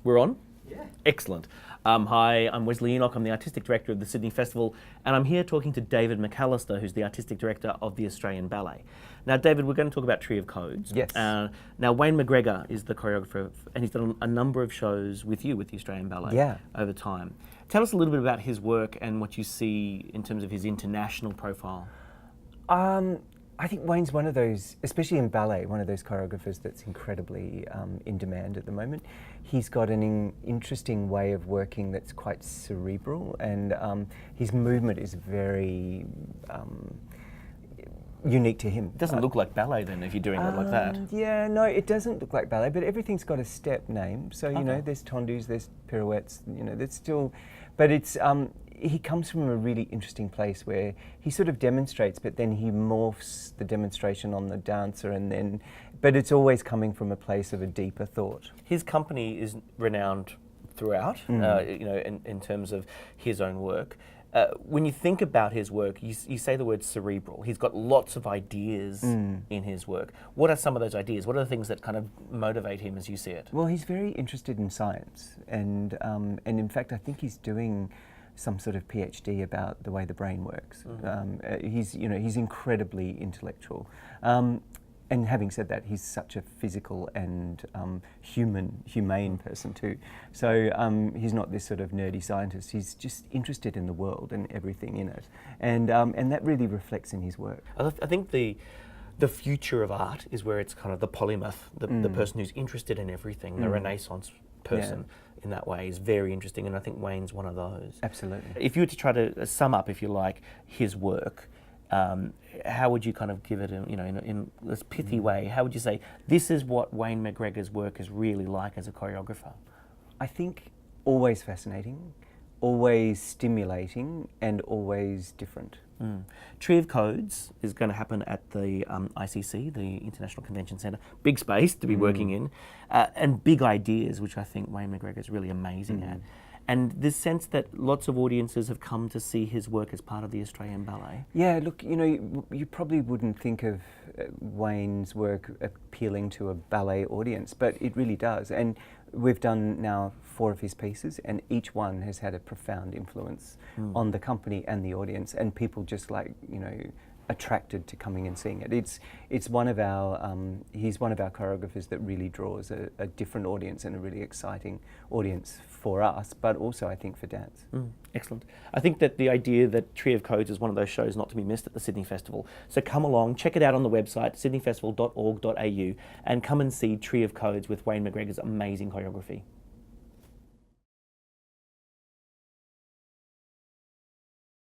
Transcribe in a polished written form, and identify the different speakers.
Speaker 1: We're on?
Speaker 2: Yeah.
Speaker 1: Excellent. Hi, I'm Wesley Enoch. I'm the Artistic Director of the Sydney Festival, and I'm here talking to David McAllister, who's the Artistic Director of the Australian Ballet. Now, David, we're going to talk about Tree of Codes.
Speaker 2: Yes.
Speaker 1: Now, Wayne McGregor is the choreographer, and he's done a number of shows with you, with the Australian Ballet, over time. Tell us a little bit about his work and what you see in terms of his international profile.
Speaker 2: I think Wayne's one of those, especially in ballet, one of those choreographers that's incredibly in demand at the moment. He's got an interesting way of working that's quite cerebral, and his movement is very unique to him.
Speaker 1: It doesn't look like ballet then if you're doing it like that.
Speaker 2: Yeah, no, it doesn't look like ballet, but everything's got a step name. So, you know, there's tendus, there's pirouettes, you know, there's still, but it's, he comes from a really interesting place where he sort of demonstrates, but then he morphs the demonstration on the dancer, and then, but it's always coming from a place of a deeper thought.
Speaker 1: His company is renowned throughout, you know, in terms of his own work. When you think about his work, you say the word cerebral. He's got lots of ideas in his work. What are some of those ideas? What are the things that kind of motivate him as you see it?
Speaker 2: Well, he's very interested in science, and in fact, I think he's doing some sort of PhD about the way the brain works. He's incredibly intellectual. And having said that, he's such a physical and humane person too. So he's not this sort of nerdy scientist. He's just interested in the world and everything in it, and that really reflects in his work.
Speaker 1: I think the future of art is where it's kind of the polymath, the person who's interested in everything, the Renaissance person. In that way is very interesting, and I think Wayne's one of those.
Speaker 2: Absolutely.
Speaker 1: If you were to try to sum up, if you like, his work, how would you kind of give it, in this pithy way? How would you say this is what Wayne McGregor's work is really like as a choreographer?
Speaker 2: I think always fascinating, always stimulating, and always different.
Speaker 1: Tree of Codes is going to happen at the ICC, the International Convention Centre. Big space to be working in, and big ideas, which I think Wayne McGregor is really amazing at. And this sense that lots of audiences have come to see his work as part of the Australian Ballet. Yeah,
Speaker 2: look, you probably wouldn't think of Wayne's work appealing to a ballet audience, but it really does. And we've done now 4 of his pieces, and each one has had a profound influence on the company and the audience, and people just attracted to coming and seeing it. It's one of our he's one of our choreographers that really draws a different audience and a really exciting audience for us, but also I think for dance.
Speaker 1: Excellent. I think that the idea that Tree of Codes is one of those shows not to be missed at the Sydney Festival. So come along, check it out on the website sydneyfestival.org.au, and come and see Tree of Codes with Wayne McGregor's amazing choreography.